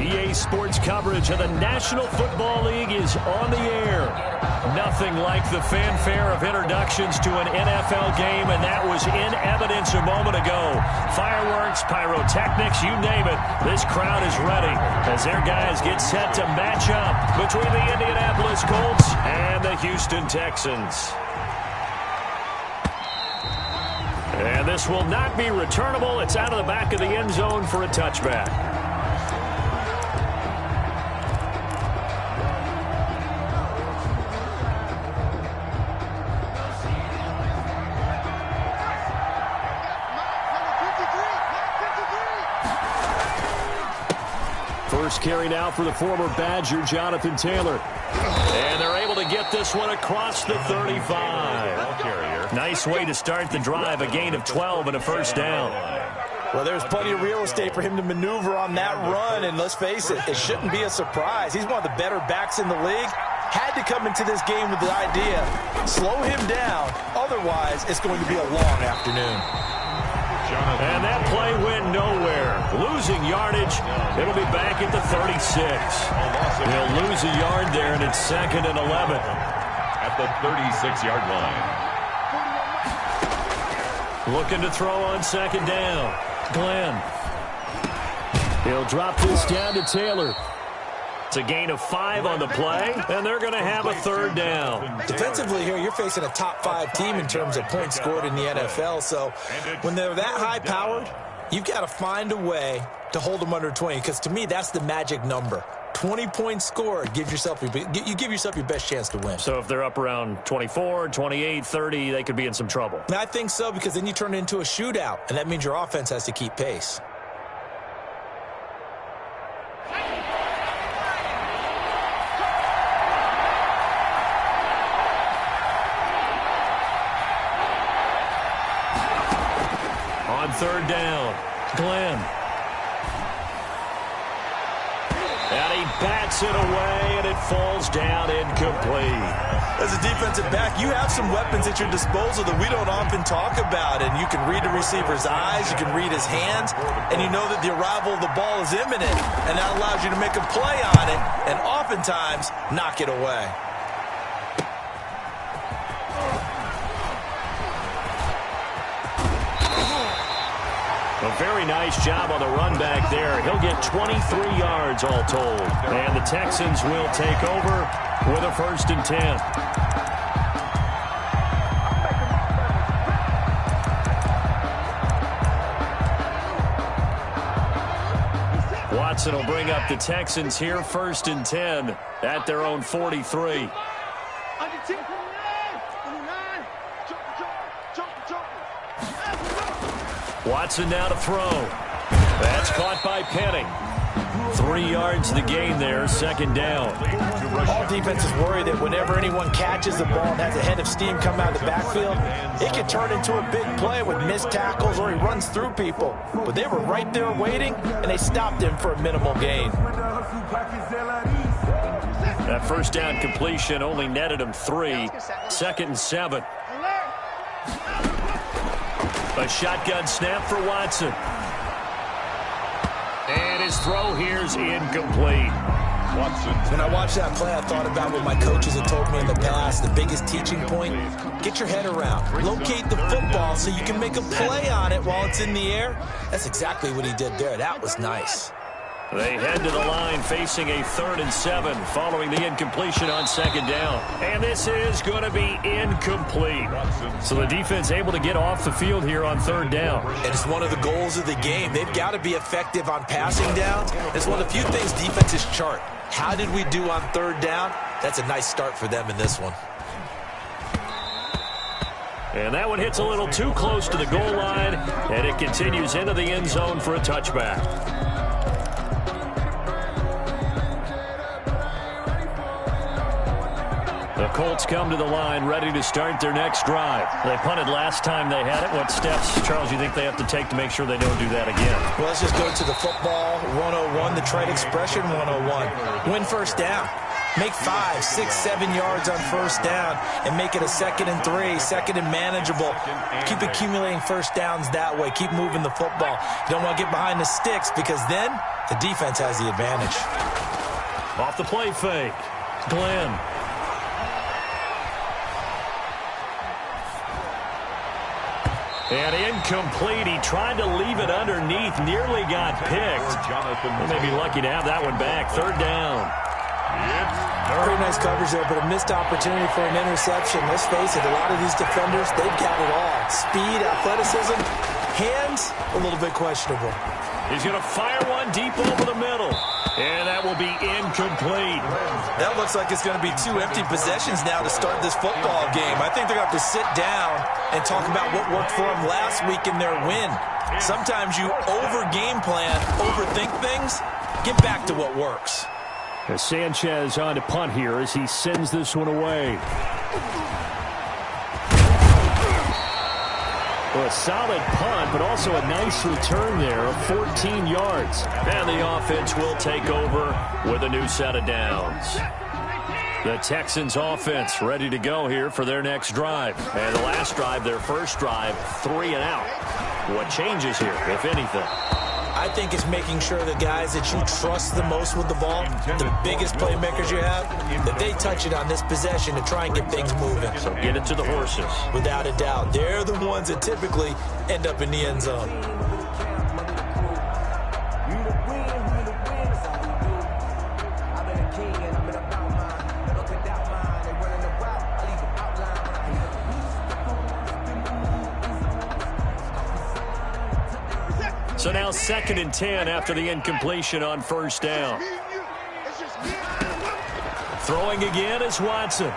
EA Sports coverage of the National Football League is on the air. Nothing like the fanfare of introductions to an NFL game, and that was in evidence a moment ago. Fireworks, pyrotechnics, you name it. This crowd is ready as their guys get set to match up between the Indianapolis Colts and the Houston Texans. And this will not be returnable. It's out of the back of the end zone for a touchback. First carry now for the former Badger, Jonathan Taylor. And they're able to get this one across the 35. Nice way to start the drive, a gain of 12 and a first down. Well, there's plenty of real estate for him to maneuver on that run, and let's face it, it shouldn't be a surprise. He's one of the better backs in the league. Had to come into this game with the idea, slow him down, otherwise it's going to be a long afternoon. And that play went nowhere. Losing yardage. It'll be back at the 36. They'll lose a yard there, and it's 2nd and 11. At the 36-yard line. Looking to throw on 2nd down. Glenn. He'll drop this down to Taylor. It's a gain of 5 on the play, and they're going to have a 3rd down. Defensively here, you're facing a top-5 team in terms of points scored in the NFL, so when they're that high-powered, you've got to find a way to hold them under 20, because to me, that's the magic number. 20 points scored, you give yourself your best chance to win. So if they're up around 24, 28, 30, they could be in some trouble. And I think so, because then you turn it into a shootout, and that means your offense has to keep pace. On 3rd down, Glenn. And he bats it away, and it falls down incomplete. As a defensive back, you have some weapons at your disposal that we don't often talk about, and you can read the receiver's eyes, you can read his hands, and you know that the arrival of the ball is imminent, and that allows you to make a play on it, and oftentimes knock it away. A very nice job on the run back there. He'll get 23 yards all told. And the Texans will take over with a 1st and 10. Watson will bring up the Texans here, 1st and 10 at their own 43. Watson now to throw. That's caught by Penning. 3 yards the gain there, 2nd down. All defenses worry that whenever anyone catches the ball and has a head of steam come out of the backfield, it can turn into a big play with missed tackles or he runs through people. But they were right there waiting, and they stopped him for a minimal gain. That 1st down completion only netted him 3. 2nd and 7. A shotgun snap for Watson. And his throw here's incomplete. Watson. When I watched that play, I thought about what my coaches had told me in the past. The biggest teaching point, get your head around. Locate the football so you can make a play on it while it's in the air. That's exactly what he did there. That was nice. They head to the line facing a 3rd and 7 following the incompletion on 2nd down. And this is going to be incomplete. So the defense able to get off the field here on 3rd down. And it's one of the goals of the game. They've got to be effective on passing down. It's one of the few things defenses chart. How did we do on 3rd down? That's a nice start for them in this one. And that one hits a little too close to the goal line, and it continues into the end zone for a touchback. The Colts come to the line ready to start their next drive. They punted last time they had it. What steps, Charles, you think they have to take to make sure they don't do that again? Well, let's just go to the football 101, the trade expression 101. Win 1st down. Make 5, 6, 7 yards on first down and make it a 2nd and 3, 2nd and manageable. Keep accumulating first downs that way. Keep moving the football. You don't want to get behind the sticks because then the defense has the advantage. Off the play fake. Glenn. And incomplete. He tried to leave it underneath. Nearly got picked. They may be lucky to have that one back. 3rd down. Pretty nice coverage there, but a missed opportunity for an interception. Let's face it, a lot of these defenders, they've got it all. Speed, athleticism, hands, a little bit questionable. He's going to fire one deep over the middle. And that will be incomplete. That looks like it's going to be 2 empty possessions now to start this football game. I think they're going to have to sit down and talk about what worked for them last week in their win. Sometimes you over-game plan, overthink things, get back to what works. As Sanchez on to punt here as he sends this one away. Well, a solid punt, but also a nice return there of 14 yards. And the offense will take over with a new set of downs. The Texans offense ready to go here for their next drive. And the last drive, their first drive, 3 and out. What changes here, if anything? I think it's making sure the guys that you trust the most with the ball, the biggest playmakers you have, that they touch it on this possession to try and get things moving. So get it to the horses. Without a doubt. They're the ones that typically end up in the end zone. So now 2nd and 10 after the incompletion on first down. Throwing again is Watson.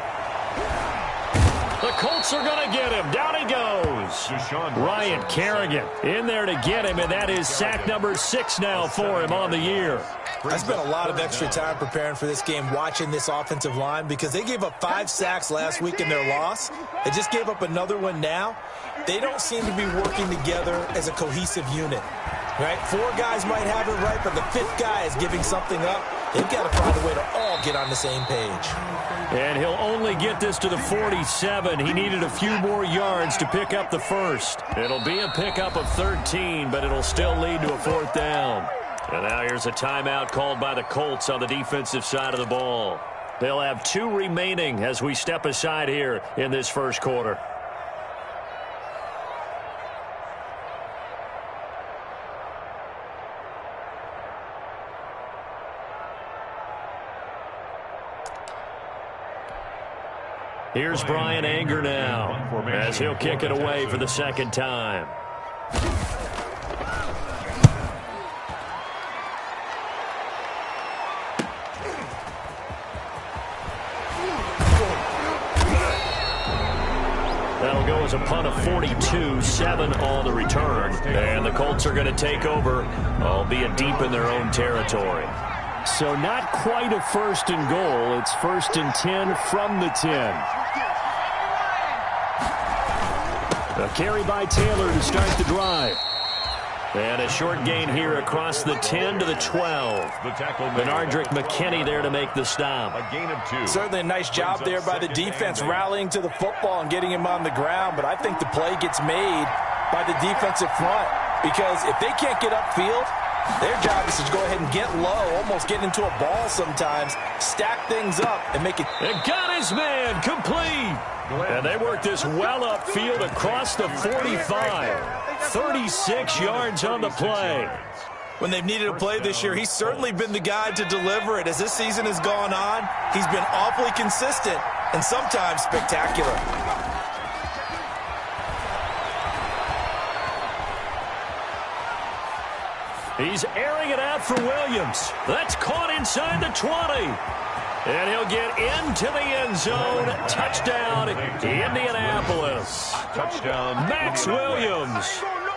The Colts are going to get him. Down he goes. Ryan Kerrigan in there to get him, and that is sack number 6 now for him on the year. I spent a lot of extra time preparing for this game, watching this offensive line, because they gave up 5 sacks last week in their loss. They just gave up another one now. They don't seem to be working together as a cohesive unit. Right? 4 guys might have it right, but the 5th guy is giving something up. They've got to find a way to all get on the same page. And he'll only get this to the 47. He needed a few more yards to pick up the first. It'll be a pickup of 13, but it'll still lead to a 4th down. And now here's a timeout called by the Colts on the defensive side of the ball. They'll have 2 remaining as we step aside here in this first quarter. Here's Brian Anger now as he'll kick it away for the 2nd time. That'll go as a punt of 42, 7 on the return. And the Colts are going to take over, albeit deep in their own territory. So not quite a 1st and goal. It's 1st and 10 from the 10. A carry by Taylor to start the drive. And a short gain here across the 10 to the 12. Benardrick McKinney there to make the stop. A gain of 2. Certainly a nice job there by the defense, rallying to the football and getting him on the ground. But I think the play gets made by the defensive front, because if they can't get upfield, their job is to go ahead and get low, almost get into a ball sometimes, stack things up, and make it. And got his man complete. And they work this well upfield across the 45. 36 yards on the play. When they've needed a play this year, he's certainly been the guy to deliver it. As this season has gone on, he's been awfully consistent and sometimes spectacular. He's airing it out for Williams. That's caught inside the 20. And he'll get into the end zone. Touchdown, Indianapolis. Touchdown, Max Williams.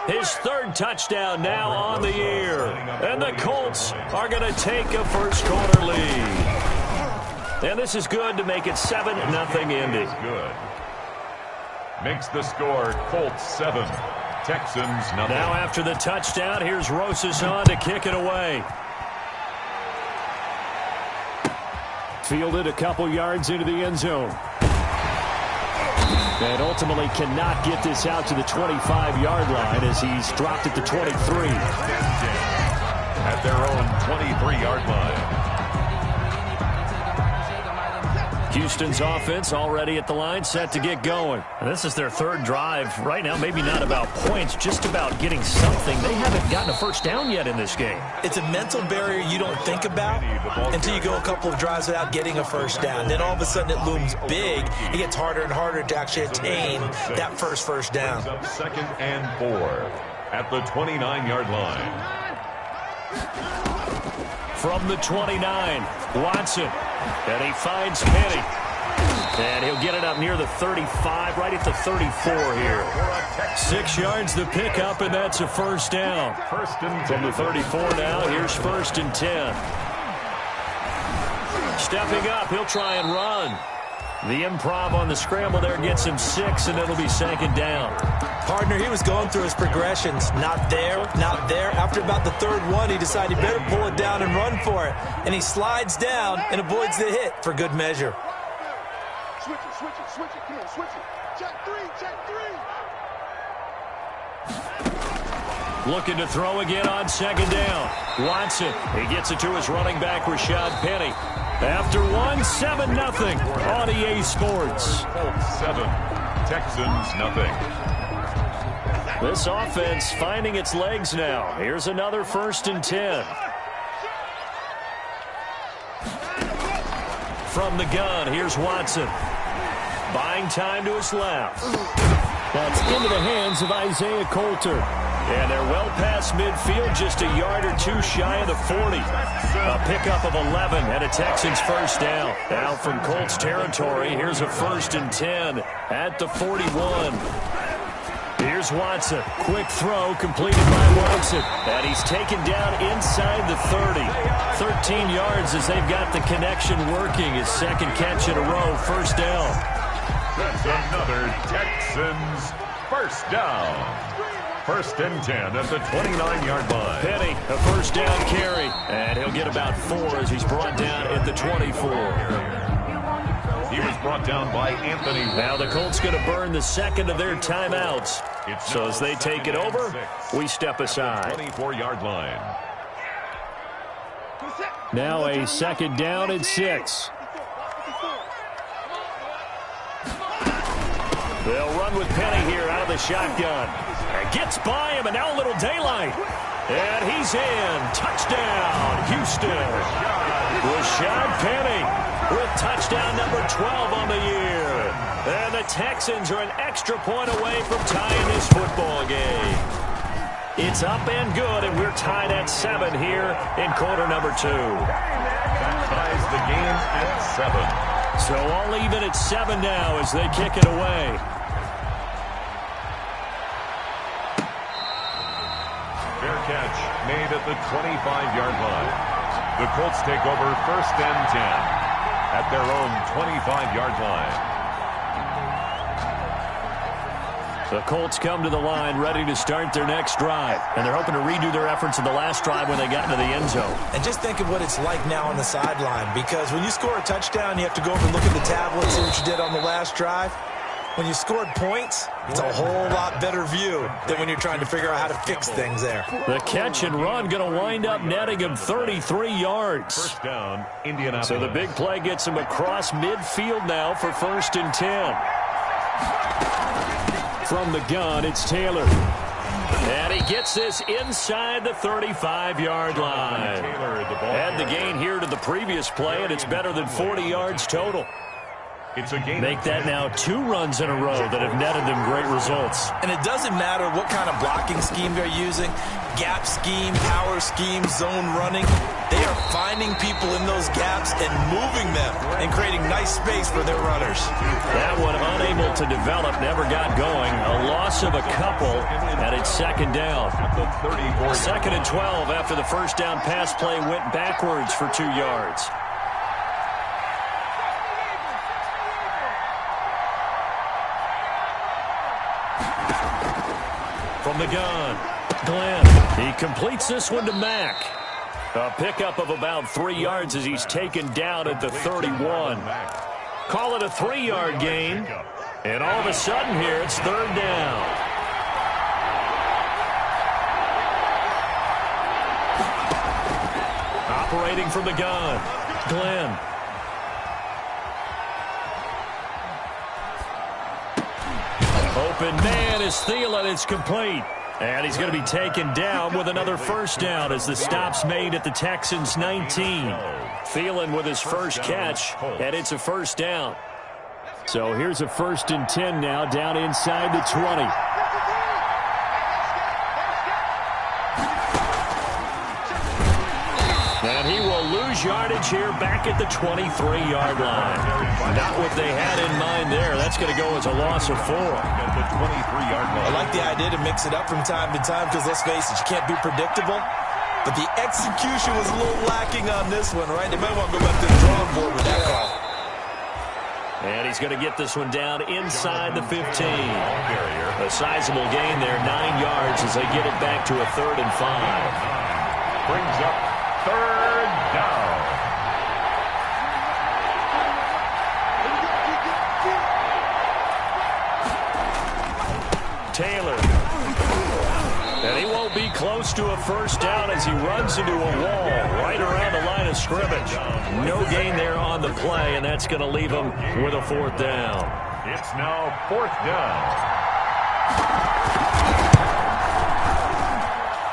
His 3rd touchdown now on the year. And the Colts are going to take a first quarter lead. And this is good to make it 7-0 Indy. Good. Makes the score Colts 7. Texans nothing. Now after the touchdown, here's Rosas on to kick it away. Fielded a couple yards into the end zone. And ultimately cannot get this out to the 25-yard line as he's dropped at the 23. At their own 23-yard line. Houston's offense already at the line, set to get going. And this is their third drive. Right now, maybe not about points, just about getting something. They haven't gotten a first down yet in this game. It's a mental barrier you don't think about until you go a couple of drives without getting a first down. Then all of a sudden it looms big. It gets harder and harder to actually attain that first down. Second and 4 at the 29-yard line. From the 29, Watson. And he finds Penny. And he'll get it up near the 35, right at the 34 here. 6 yards the pickup, and that's a first down. From the 34 now, here's 1st and 10. Stepping up, he'll try and run. The improv on the scramble there gets him 6, and it'll be 2nd down. Partner, he was going through his progressions. Not there, not there. After about the 3rd one, he decided he better pull it down and run for it. And he slides down and avoids the hit for good measure. Switch it, switch it, switch it. Come on, switch it. Check 3, check 3. Looking to throw again on 2nd down. Watson, he gets it to his running back, Rashad Penny. After 7-0 on EA Sports. Colts 7, Texans nothing. This offense finding its legs now. Here's another 1st and 10. From the gun, here's Watson. Buying time to his left. That's into the hands of Isaiah Coulter. And they're well past midfield, just a yard or 2 shy of the 40. A pickup of 11 and a Texans first down. Now from Colts territory, here's a 1st and 10 at the 41. Here's Watson. Quick throw completed by Watson. And he's taken down inside the 30. 13 yards as they've got the connection working. His 2nd catch in a row, first down. That's another Texans first down. 1st and 10 at the 29-yard line. Penny, a first down carry. And he'll get about 4 as he's brought down at the 24. He was brought down by Anthony. Now the Colts going to burn the 2nd of their timeouts. So as they take it over, we step aside. 24-yard line. Now a 2nd down and 6. They'll run with Penny here out of the shotgun. And gets by him, and now a little daylight. And he's in. Touchdown, Houston. Rashad Penny with touchdown number 12 on the year. And the Texans are an extra point away from tying this football game. It's up and good, and we're tied at 7 here in quarter number 2. That ties the game at 7. So all even at 7 now as they kick it away. Fair catch made at the 25-yard line. The Colts take over 1st and 10 at their own 25-yard line. The Colts come to the line ready to start their next drive. And they're hoping to redo their efforts in the last drive when they got into the end zone. And just think of what it's like now on the sideline, because when you score a touchdown, you have to go over and look at the tablet, see what you did on the last drive. When you scored points, it's a whole lot better view than when you're trying to figure out how to fix things there. The catch and run going to wind up netting him 33 yards. First down, Indianapolis. So the big play gets him across midfield now for 1st and 10. From the gun, it's Taylor. And he gets this inside the 35-yard line. Add the gain here to the previous play, and it's better than 40 yards total. It's a game. Make that now 2 runs in a row that have netted them great results. And it doesn't matter what kind of blocking scheme they're using, gap scheme, power scheme, zone running. They are finding people in those gaps and moving them and creating nice space for their runners. That one unable to develop, never got going. A loss of a couple, and it's 2nd down. 2nd and 12 after the first down pass play went backwards for 2 yards. From the gun, Glenn. He completes this one to Mack. A pickup of about 3 yards as he's taken down at the 31. Call it a 3-yard gain. And all of a sudden here, it's 3rd down. Operating from the gun, Glenn. Open man is Thielen. It's complete. And he's going to be taken down with another first down as the stop's made at the Texans' 19. Thielen with his first catch, and it's a first down. So here's a 1st and 10 now, down inside the 20. And he will lose yardage here back at the 23-yard line. Not what they had in mind there. That's going to go as a loss of 4. At the 23-yard line. I like the idea to mix it up from time to time because, let's face it, you can't be predictable. But the execution was a little lacking on this one, right? They might want to go back to the drawing board with that call. And he's going to get this one down inside the 15. A sizable gain there, 9 yards as they get it back to a 3rd and 5. Brings up 3rd down. Taylor. And he won't be close to a first down as he runs into a wall right around the line of scrimmage. No gain there on the play, and that's going to leave him with a 4th down. It's now 4th down.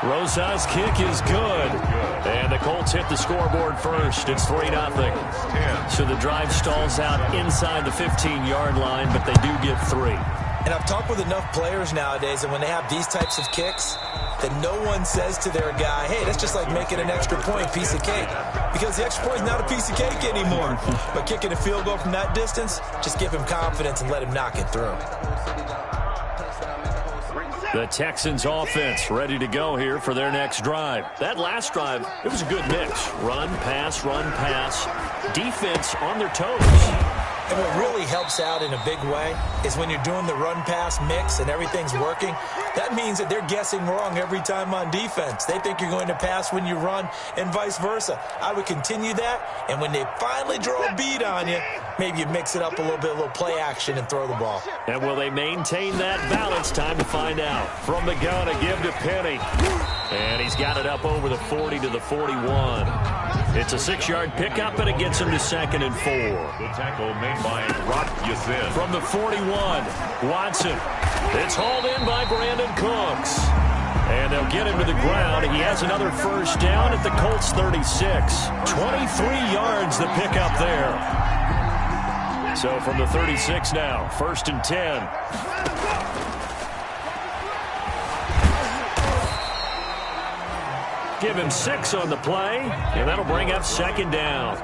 Rosa's kick is good. And the Colts hit the scoreboard first. It's 3-0. So the drive stalls out inside the 15-yard line, but they do get 3. And I've talked with enough players nowadays, and when they have these types of kicks, that no one says to their guy, hey, that's just like making an extra point, piece of cake. Because the extra point is not a piece of cake anymore. But kicking a field goal from that distance, just give him confidence and let him knock it through. The Texans offense ready to go here for their next drive. That last drive, it was a good mix. Run, pass, defense on their toes. And what really helps out in a big way is when you're doing the run-pass mix and everything's working, that means that they're guessing wrong every time on defense. They think you're going to pass when you run and vice versa. I would continue that, and when they finally draw a beat on you, maybe you mix it up a little play action and throw the ball. And will they maintain that balance? Time to find out. From the gun, a give to Penny. And he's got it up over the 40 to the 41. It's a 6-yard pickup, and it gets him to 2nd and 4. The tackle made by Rock Yasin. From the 41, Watson. It's hauled in by Brandon Cooks. And they'll get him to the ground. He has another first down at the Colts 36. 23 yards the pickup there. So from the 36 now, 1st and 10. Give him 6 on the play, and that'll bring up 2nd down.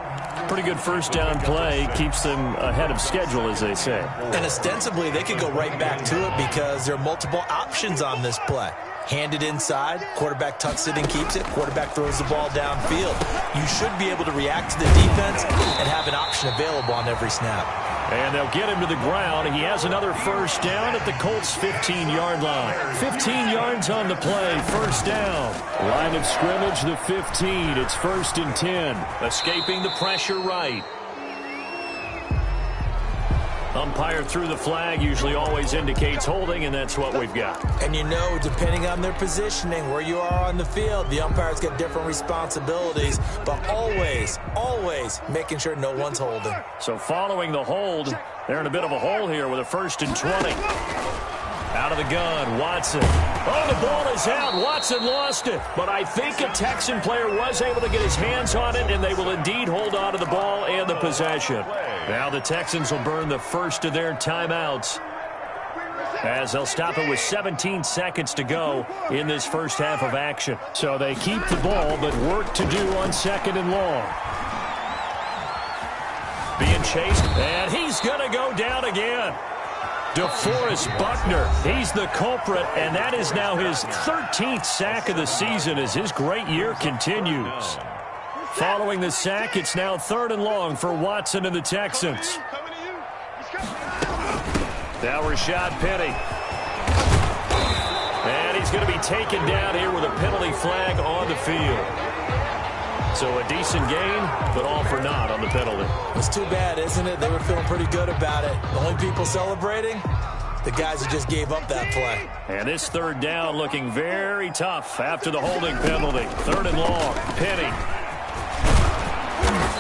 Pretty good first down play. Keeps them ahead of schedule, as they say. And ostensibly, they could go right back to it because there are multiple options on this play. Hand it inside, quarterback tucks it and keeps it, quarterback throws the ball downfield. You should be able to react to the defense and have an option available on every snap. And they'll get him to the ground. He has another first down at the Colts' 15-yard line. 15 yards on the play, first down. Line of scrimmage, the 15. It's 1st and 10. Escaping the pressure right. Umpire threw the flag, usually always indicates holding, and that's what we've got. And you know, depending on their positioning, where you are on the field, the umpires get different responsibilities, but always making sure no one's holding. So following the hold, they're in a bit of a hole here with a 1st and 20. Out of the gun, Watson. Oh, the ball is out. Watson lost it. But I think a Texan player was able to get his hands on it, and they will indeed hold on to the ball and the possession. Now the Texans will burn the first of their timeouts as they'll stop it with 17 seconds to go in this first half of action. So they keep the ball, but work to do on 2nd and long. Being chased, and he's going to go down again. DeForest Buckner, he's the culprit, and that is now his 13th sack of the season as his great year continues. Following the sack, it's now 3rd and long for Watson and the Texans. Now Rashad Penny. And he's going to be taken down here with a penalty flag on the field. So a decent gain, but all for naught on the penalty. It's too bad, isn't it? They were feeling pretty good about it. The only people celebrating, the guys who just gave up that play. And this third down looking very tough after the holding penalty. 3rd and long. Penny.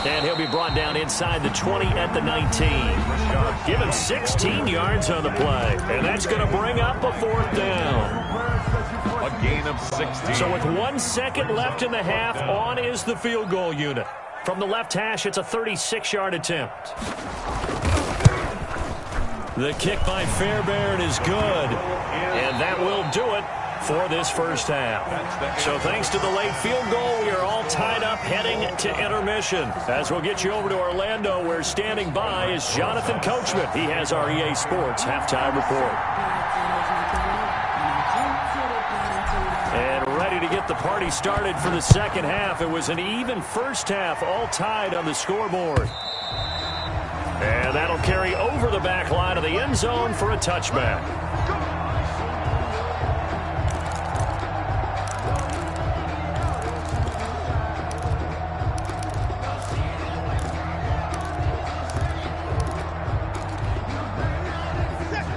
And he'll be brought down inside the 20 at the 19. Give him 16 yards on the play. And that's going to bring up a 4th down. A gain of 16. So with 1 second left in the half, on is the field goal unit. From the left hash, it's a 36-yard attempt. The kick by Fairbairn is good. And that will do it for this first half. So thanks to the late field goal, we are all tied up heading to intermission. As we'll get you over to Orlando, where standing by is Jonathan Coachman. He has our EA Sports halftime report. And ready to get the party started for the second half. It was an even first half, all tied on the scoreboard. And that'll carry over the back line of the end zone for a touchback.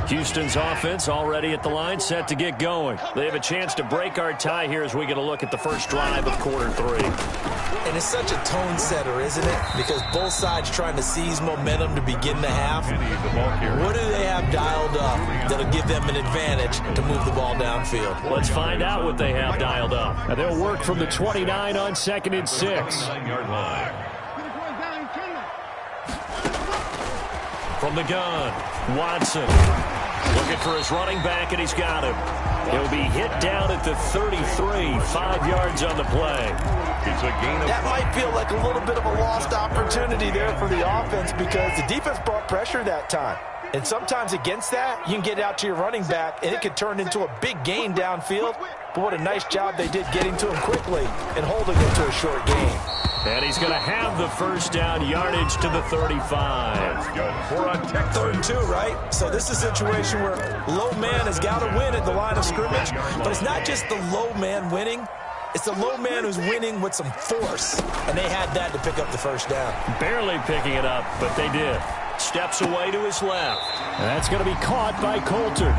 Houston's offense already at the line, set to get going. They have a chance to break our tie here as we get a look at the first drive of quarter 3. And it's such a tone setter, isn't it? Because both sides trying to seize momentum to begin the half. What do they have dialed up that'll give them an advantage to move the ball downfield? Let's find out what they have dialed up. And they'll work from the 29 on 2nd and 6. From the gun, Watson. Looking for his running back, and he's got him. He'll be hit down at the 33, 5 yards on the play. It's a gain of that might feel like a little bit of a lost opportunity there for the offense because the defense brought pressure that time. And sometimes against that, you can get out to your running back, and it could turn into a big gain downfield. But what a nice job they did getting to him quickly and holding him to a short gain. And he's going to have the first down, yardage to the 35. That's good for a Texan. 3rd and 2, right? So this is a situation where low man has got to win at the line of scrimmage. But it's not just the low man winning. It's the low man who's winning with some force. And they had that to pick up the first down. Barely picking it up, but they did. Steps away to his left. And that's going to be caught by Coulter.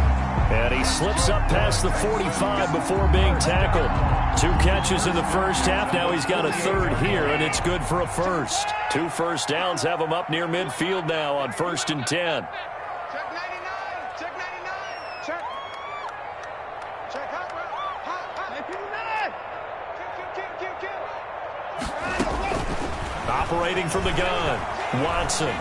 And he slips up past the 45 before being tackled. 2 catches in the first half. Now he's got a 3rd here, and it's good for a first. 2 first downs have him up near midfield now on 1st and 10. Check 99. Check 99. Check. Check hot, bro. Hot. 99. Kill. Operating from the gun, Watson.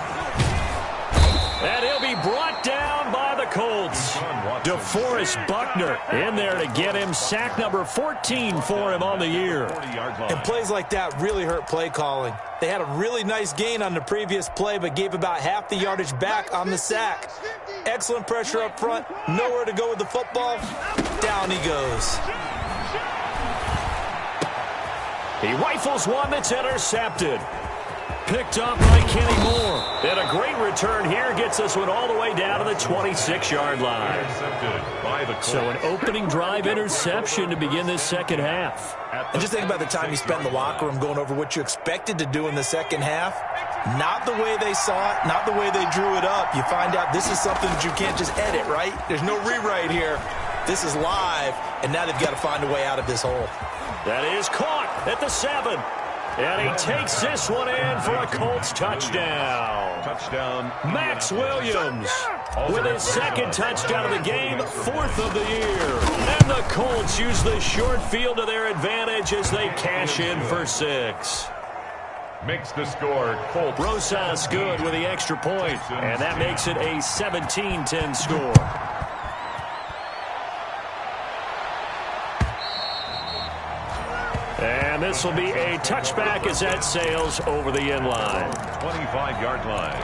And he'll be brought down by the Colts. DeForest Buckner in there to get him. Sack number 14 for him on the year. And plays like that really hurt play calling. They had a really nice gain on the previous play, but gave about half the yardage back on the sack. Excellent pressure up front. Nowhere to go with the football. Down he goes. He rifles one that's intercepted. Picked up by Kenny Moore. And a great return here gets us one all the way down to the 26-yard line. So an opening drive interception to begin this second half. And just think about the time you spent in the locker room going over what you expected to do in the second half. Not the way they saw it, not the way they drew it up. You find out this is something that you can't just edit, right? There's no rewrite here. This is live, and now they've got to find a way out of this hole. That is caught at the 7. And he takes this one in for a Colts touchdown. Max Williams with his 2nd touchdown of the game, 4th of the year. And the Colts use the short field to their advantage as they cash in for 6. Makes the score Colts. Rosas good with the extra point, and that makes it a 17-10 score. And this will be a touchback as that sails over the end line. 25-yard line.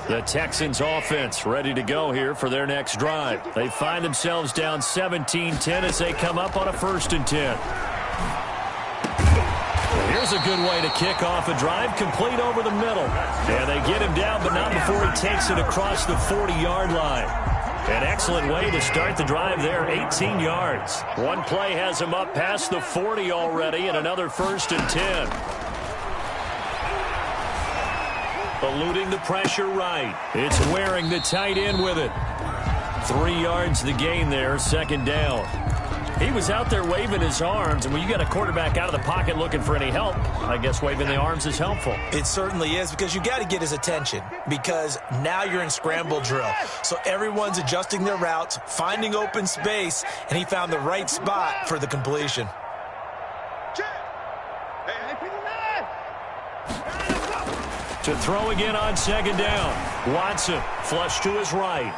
The Texans offense ready to go here for their next drive. They find themselves down 17-10 as they come up on a 1st and 10. Here's a good way to kick off a drive, complete over the middle. And they get him down, but not before he takes it across the 40-yard line. An excellent way to start the drive there, 18 yards. One play has him up past the 40 already, and another 1st and 10. Eluding the pressure right. It's wearing the tight end with it. 3 yards the gain there, 2nd down. He was out there waving his arms, and when you got a quarterback out of the pocket looking for any help, I guess waving the arms is helpful. It certainly is, because you got to get his attention, because now you're in scramble drill. So everyone's adjusting their routes, finding open space, and he found the right spot for the completion. To throw again on 2nd down. Watson, flush to his right.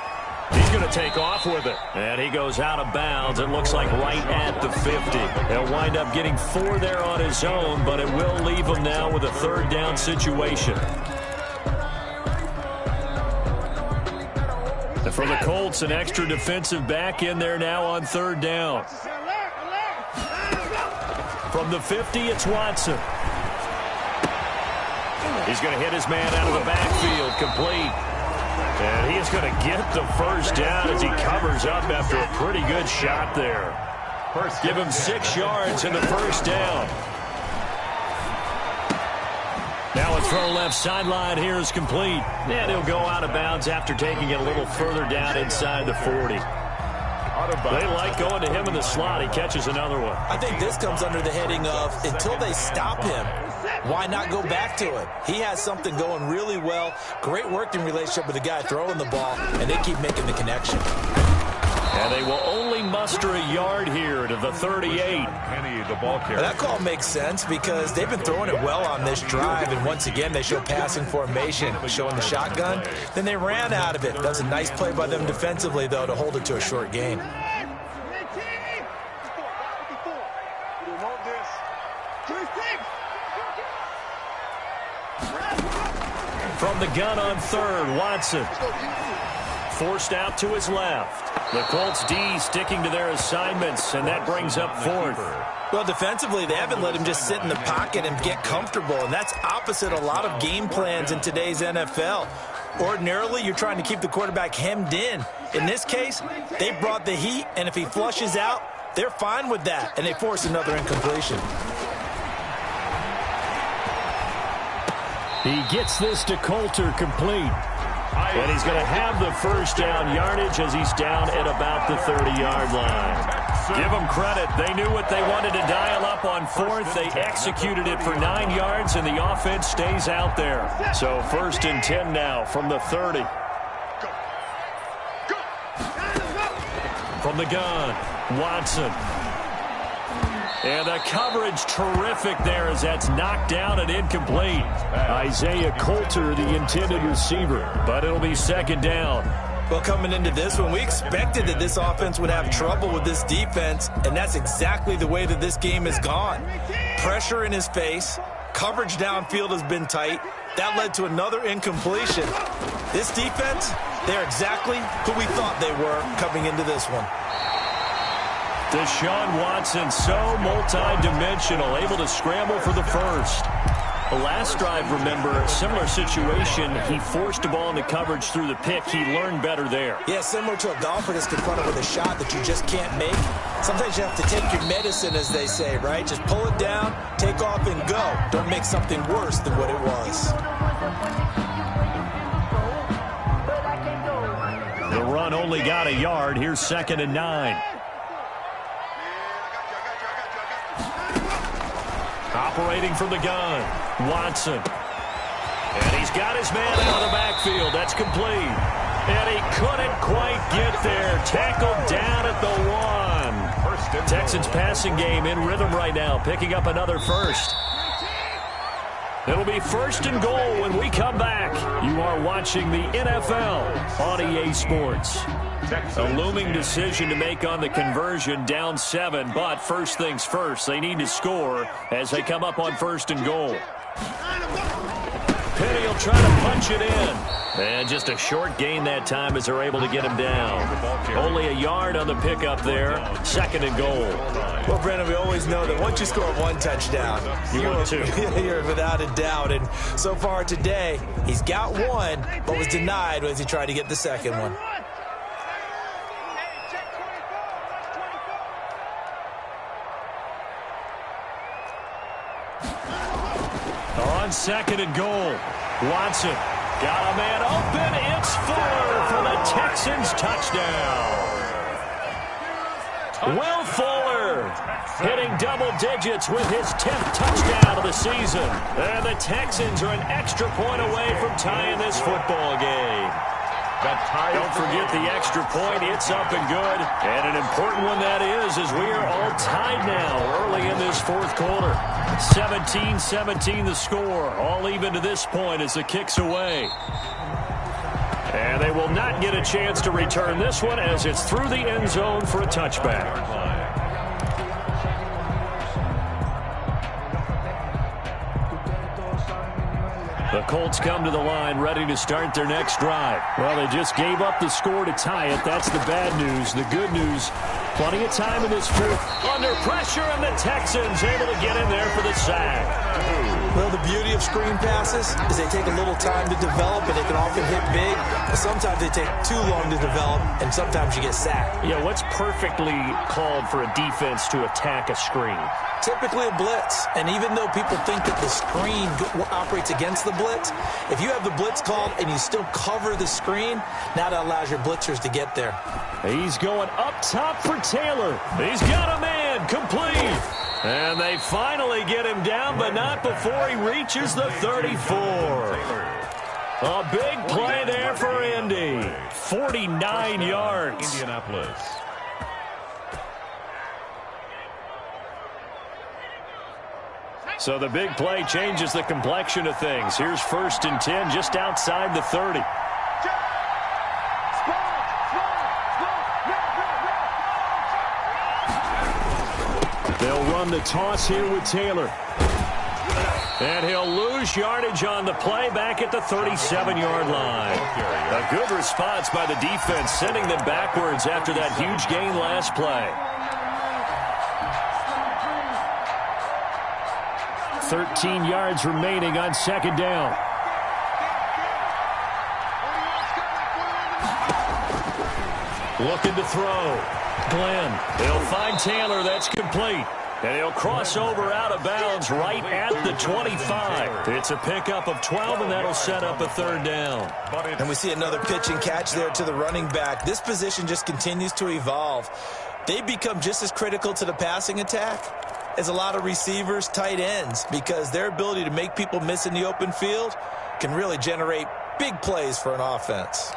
He's going to take off with it. And he goes out of bounds. It looks like right at the 50. He'll wind up getting 4 there on his own, but it will leave him now with a 3rd down situation. And for the Colts, an extra defensive back in there now on 3rd down. From the 50, it's Watson. He's going to hit his man out of the backfield, complete. And he is going to get the 1st down as he covers up after a pretty good shot there. Give him 6 yards in the 1st down. Now a throw left sideline here is complete. And he'll go out of bounds after taking it a little further down inside the 40. They like going to him in the slot. He catches another one. I think this comes under the heading of, until they stop him, why not go back to it? He has something going really well. Great working relationship with the guy throwing the ball, and they keep making the connection. And they will only muster a yard here to the 38. Penny, the ball carrier. That call makes sense because they've been throwing it well on this drive, and once again they show passing formation, showing the shotgun. Then they ran out of it. That's a nice play by them defensively, though, to hold it to a short gain. From the gun on 3rd, Watson. Forced out to his left. The Colts D sticking to their assignments, and that brings up 4th. Well, defensively, they haven't let him just sit in the pocket and get comfortable, and that's opposite a lot of game plans in today's NFL. Ordinarily, you're trying to keep the quarterback hemmed in. In this case, they brought the heat, and if he flushes out, they're fine with that, and they force another incompletion. He gets this to Coulter complete. And he's going to have the 1st down yardage as he's down at about the 30-yard line. Give them credit. They knew what they wanted to dial up on 4th. They executed it for 9 yards, and the offense stays out there. So 1st and 10 now from the 30. From the gun, Watson. And the coverage terrific there as that's knocked down and incomplete. Isaiah Coulter, the intended receiver, but it'll be 2nd down. Well, coming into this one, we expected that this offense would have trouble with this defense, and that's exactly the way that this game has gone. Pressure in his face, coverage downfield has been tight. That led to another incompletion. This defense, they're exactly who we thought they were coming into this one. Deshaun Watson, so multi-dimensional, able to scramble for the 1st. The last drive, remember, similar situation. He forced the ball into coverage through the pick. He learned better there. Yeah, similar to a golfer that's confronted with a shot that you just can't make. Sometimes you have to take your medicine, as they say, right? Just pull it down, take off, and go. Don't make something worse than what it was. The run only got a yard. Here's 2nd and 9. Operating from the gun, Watson. And he's got his man out of the backfield. That's complete. And he couldn't quite get there. Tackled down at the 1. Texans passing game in rhythm right now, picking up another 1st. It'll be 1st and goal when we come back. You are watching the NFL on EA Sports. A looming decision to make on the conversion, down 7, but first things first, they need to score as they come up on 1st and goal. Penny will try to punch it in. And just a short gain that time as they're able to get him down. Only a yard on the pickup there, 2nd and goal. Well, Brandon, we always know that once you score 1 touchdown, you're without a doubt. And so far today, he's got 1, but was denied as he tried to get the 2nd one. On second and goal, Watson got a man open. It's Fuller for the Texans touchdown. Will Fuller hitting double digits with his 10th touchdown of the season. And the Texans are an extra point away from tying this football game. Don't forget the extra point. It's up and good. And an important one that is, as we are all tied now early in this fourth quarter. 17-17 the score. All even to this point as the kick's away. And they will not get a chance to return this one as it's through the end zone for a touchback. The Colts come to the line ready to start their next drive. Well, they just gave up the score to tie it. That's the bad news. The good news, plenty of time in this fourth. Under pressure, and the Texans able to get in there for the sack. Well, the beauty of screen passes is they take a little time to develop, and they can often hit big. But sometimes they take too long to develop, and sometimes you get sacked. Yeah, what's perfectly called for a defense to attack a screen? Typically a blitz. And even though people think that the screen operates against the blitz, if you have the blitz called and you still cover the screen, now that allows your blitzers to get there. He's going up top for Taylor. He's got a man complete. And they finally get him down, but not before he reaches the 34. A big play there for Indy. 49 yards. Indianapolis. So the big play changes the complexion of things. Here's 1st and 10 just outside the 30. They'll run the toss here with Taylor. And he'll lose yardage on the play back at the 37-yard line. A good response by the defense, sending them backwards after that huge gain last play. 13 yards remaining on second down. Looking to throw. Glenn. He'll find Taylor. That's complete. And he'll cross over out of bounds right at the 25. It's a pickup of 12, and that'll set up a third down. And we see another pitch and catch there to the running back. This position just continues to evolve. They become just as critical to the passing attack as a lot of receivers, tight ends, because their ability to make people miss in the open field can really generate big plays for an offense.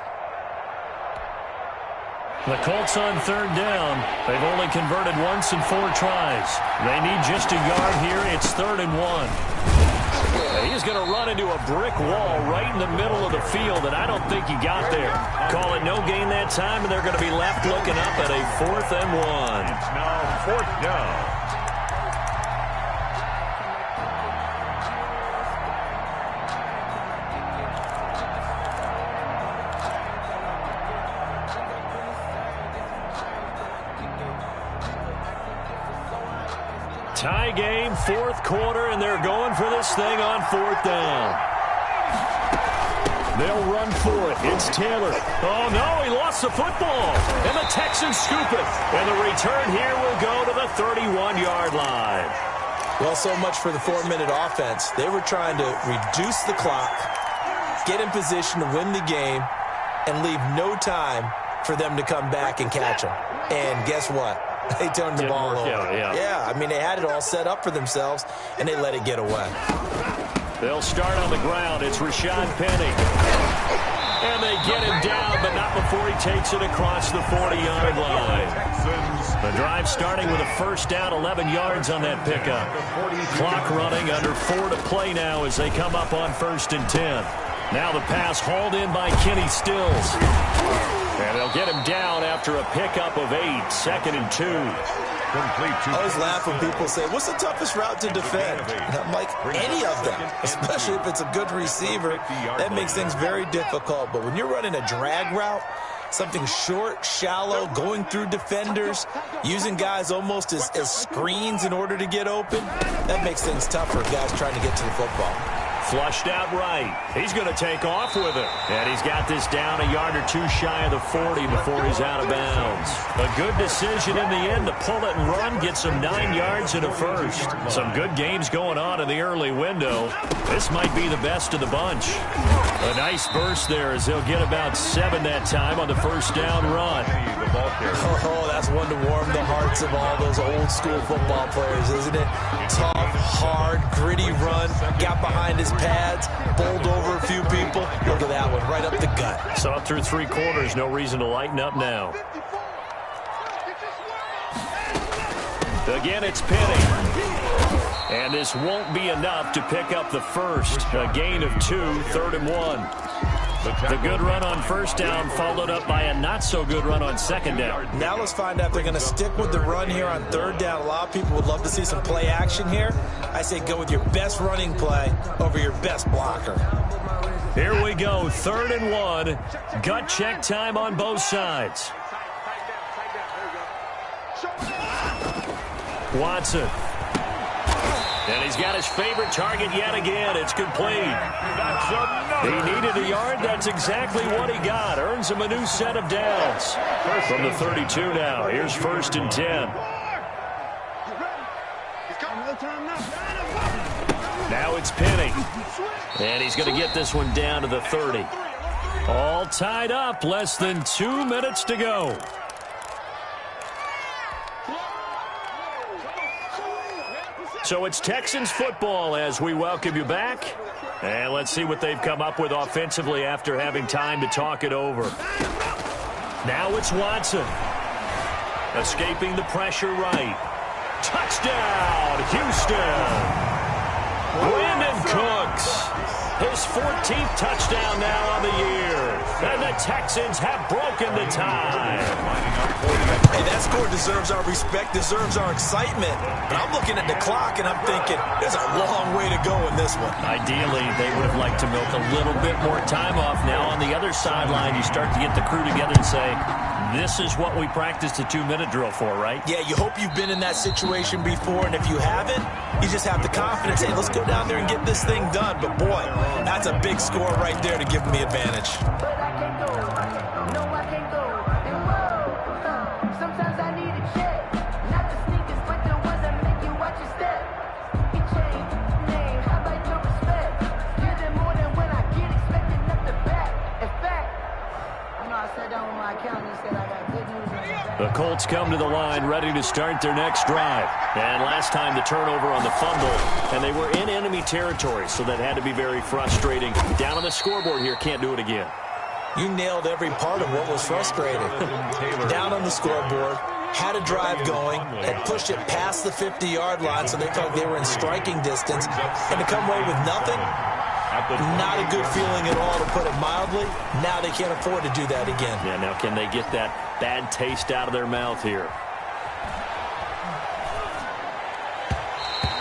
The Colts on third down. They've only converted once in 4 tries. They need just a yard here. It's 3rd and 1. He's going to run into a brick wall right in the middle of the field, and I don't think he got there. Call it no gain that time, and they're going to be left looking up at a 4th and 1. It's now 4th down. Tie game, 4th quarter, and they're going for this thing on 4th down. They'll run for it. It's Taylor. Oh, no, he lost the football. And the Texans scoop it. And the return here will go to the 31-yard line. Well, so much for the 4-minute offense. They were trying to reduce the clock, get in position to win the game, and leave no time for them to come back and catch them. And guess what? They turned the ball over. Yeah, I mean, they had it all set up for themselves, and they let it get away. They'll start on the ground. It's Rashad Penny. And they get him down, but not before he takes it across the 40-yard line. The drive starting with a first down, 11 yards on that pickup. Clock running, under 4 to play now as they come up on 1st and 10. Now the pass hauled in by Kenny Stills. And they'll get him down after a pickup of 8, 2nd and 2. I always laugh when people say, what's the toughest route to defend? And I'm like, any of them, especially if it's a good receiver. That makes things very difficult. But when you're running a drag route, something short, shallow, going through defenders, using guys almost as screens in order to get open, that makes things tough for guys trying to get to the football. Flushed out right. He's going to take off with it. And he's got this down a yard or two shy of the 40 before he's out of bounds. A good decision in the end to pull it and run, get some 9 yards and a first. Some good games going on in the early window. This might be the best of the bunch. A nice burst there as they'll get about 7 that time on the first down run. Oh, that's one to warm the hearts of all those old school football players, isn't it? Tough, hard, gritty run, got behind his pads, bowled over a few people. Look at that one, right up the gut. Saw through 3 quarters, no reason to lighten up now. Again, it's Penny. And this won't be enough to pick up the first. A gain of 2, 3rd and 1. The good run on first down followed up by a not-so-good run on second down. Now let's find out if they're going to stick with the run here on 3rd down. A lot of people would love to see some play action here. I say go with your best running play over your best blocker. Here we go, 3rd and 1. Gut check time on both sides. Watson. And he's got his favorite target yet again. It's complete. He needed a yard. That's exactly what he got. Earns him a new set of downs. From the 32 now. Here's 1st and 10. Now it's Penny. And he's going to get this one down to the 30. All tied up. Less than 2 minutes to go. So it's Texans football as we welcome you back. And let's see what they've come up with offensively after having time to talk it over. Now it's Watson. Escaping the pressure right. Touchdown, Houston. Brandon Cooks. His 14th touchdown now on the year. And the Texans have broken the tie. Hey, that score deserves our respect, deserves our excitement. But I'm looking at the clock, and I'm thinking there's a long way to go in this one. Ideally, they would have liked to milk a little bit more time off. Now on the other sideline, you start to get the crew together and say, this is what we practiced the 2-minute drill for, right? Yeah, you hope you've been in that situation before, and if you haven't, you just have the confidence, hey, let's go down there and get this thing done. But, boy, that's a big score right there to give them the advantage. The Colts come to the line ready to start their next drive. And last time the turnover on the fumble, and they were in enemy territory, so that had to be very frustrating. Down on the scoreboard here, can't do it again. You nailed every part of what was frustrating. Down on the scoreboard, had a drive going, had pushed it past the 50-yard line, so they felt they were in striking distance, and to come away with nothing, not a good feeling at all, to put it mildly. Now they can't afford to do that again. Yeah, now can they get that bad taste out of their mouth here?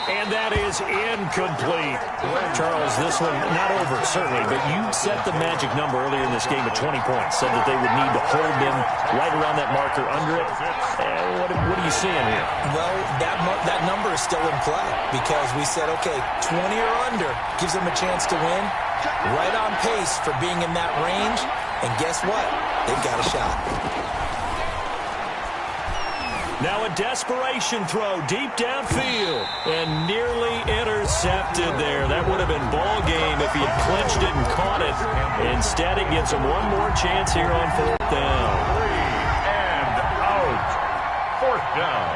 And that is incomplete. Charles, this one not over, certainly, but you set the magic number earlier in this game at 20 points. Said that they would need to hold them right around that marker under it. What are you seeing here? Well, that number is still in play because we said, okay, 20 or under gives them a chance to win. Right on pace for being in that range. And guess what? They've got a shot. Now a desperation throw deep downfield and nearly intercepted there. That would have been ball game if he had clinched it and caught it. Instead, it gives him one more chance here on 4th down. 3 and out. 4th down.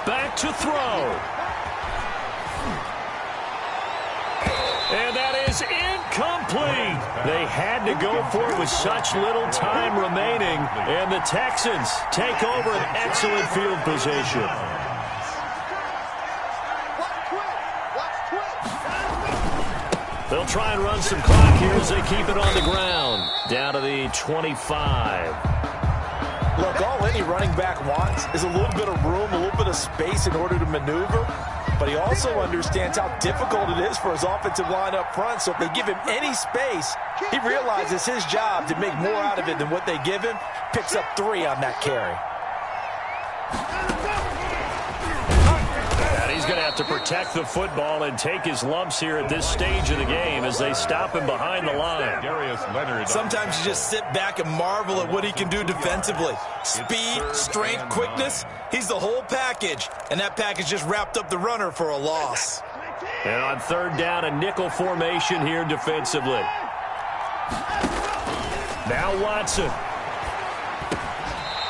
Back to throw. And that is incomplete. They had to go for it with such little time remaining. And the Texans take over an excellent field position. They'll try and run some clock here as they keep it on the ground. Down to the 25. Look, all any running back wants is a little bit of room, a little bit of space in order to maneuver. But he also understands how difficult it is for his offensive line up front. So if they give him any space, he realizes his job to make more out of it than what they give him. Picks up 3 on that carry. And he's going to have to protect the football and take his lumps here at this stage of the game as they stop him behind the line. Sometimes you just sit back and marvel at what he can do defensively. Speed, strength, quickness, he's the whole package. And that package just wrapped up the runner for a loss. And on third down, a nickel formation here defensively. Now Watson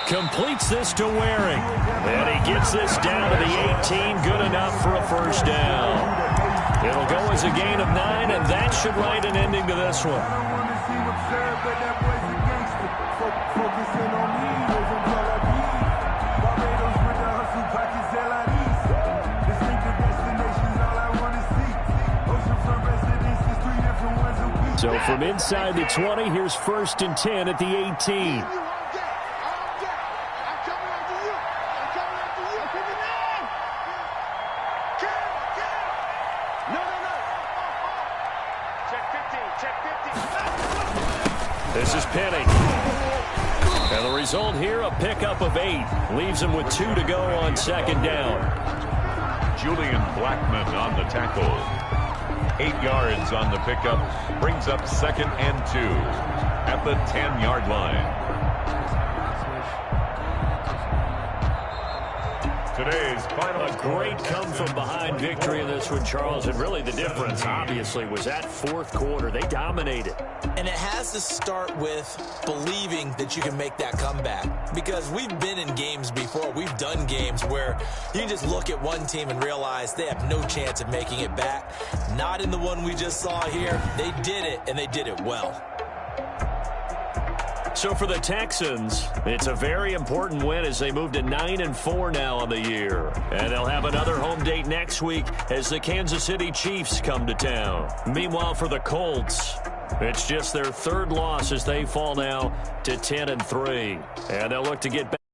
completes this to Waring. And he gets this down to the 18, good enough for a first down. It'll go as a gain of 9, and that should write an ending to this one. So from inside the 20, here's 1st and 10 at the 18. This is Penny. And the result here, a pickup of 8. Leaves him with 2 to go on second down. Julian Blackman on the tackle. 8 yards on the pickup. Brings up 2nd and 2 at the 10-yard line. Today's final. A great come-from-behind victory in this one, Charles. And really the difference, obviously, was that 4th quarter. They dominated. And it has to start with believing that you can make that comeback. Because we've been in games before. We've done games where you can just look at one team and realize they have no chance of making it back. Not in the one we just saw here. They did it, and they did it well. So for the Texans, it's a very important win as they move to 9-4 now on the year. And they'll have another home date next week as the Kansas City Chiefs come to town. Meanwhile, for the Colts, it's just their 3rd loss as they fall now to 10-3. And they'll look to get back.